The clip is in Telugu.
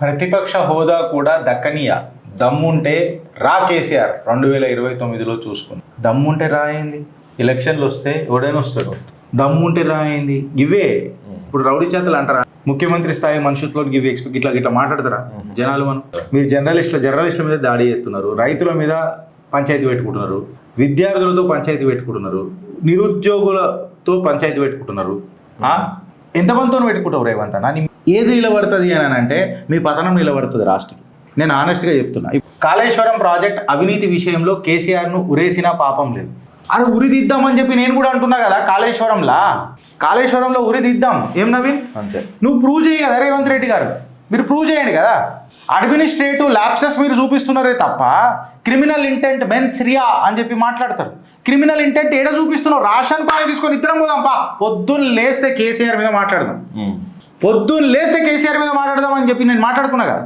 ప్రతిపక్ష హోదా కూడా దక్కనీయ, దమ్ముంటే రా కేసీఆర్ 2029లో చూసుకుని. దమ్ముంటే రాయింది, ఎలక్షన్లు వస్తే ఎవడైనా వస్తాడు. దమ్ముంటే రాయింది ఇవే. ఇప్పుడు రౌడీ చేతలు అంటారా, ముఖ్యమంత్రి స్థాయి మనుషులతో ఇవి ఇట్లా మాట్లాడతారా జనాలు? మీరు జర్నలిస్టుల మీద దాడి చేస్తున్నారు, రైతుల మీద పంచాయతీ పెట్టుకుంటున్నారు, విద్యార్థులతో పంచాయతీ పెట్టుకుంటున్నారు, నిరుద్యోగులతో పంచాయతీ పెట్టుకుంటున్నారు. ఎంతమందితో పెట్టుకుంటావు రేవంత్ అన్న? ఏది నిలబడుతుంది అని అంటే మీ పతనం నిలబడుతుంది రాష్ట్రం. నేను ఆనెస్ట్గా చెప్తున్నా. కాళేశ్వరం ప్రాజెక్ట్ అవినీతి విషయంలో కేసీఆర్ను ఉరేసినా పాపం లేదు. అరే ఉరిదిద్దామని చెప్పి నేను కూడా అంటున్నా కదా. కాళేశ్వరంలో ఉరిదిద్దాం. ఏం నవీన్, అంతే, నువ్వు ప్రూవ్ చేయి కదా రేవంత్ రెడ్డి గారు, మీరు ప్రూవ్ చేయండి కదా. అడ్మినిస్ట్రేటివ్ ల్యాప్సెస్ మీరు చూపిస్తున్నారే తప్ప క్రిమినల్ ఇంటెంట్ మెన్స్ రియా అని చెప్పి మాట్లాడతారు. క్రిమినల్ ఇంటెంట్ ఏడ చూపిస్తున్నావు? రేషన్ పాలు తీసుకొని ఇద్దరం పోదాంపా, పొద్దున్న లేస్తే కేసీఆర్ మీద మాట్లాడదాం, పొద్దున్న లేస్తే కేసీఆర్ మీద మాట్లాడదాం అని చెప్పి నేను మాట్లాడుకున్నా కదా.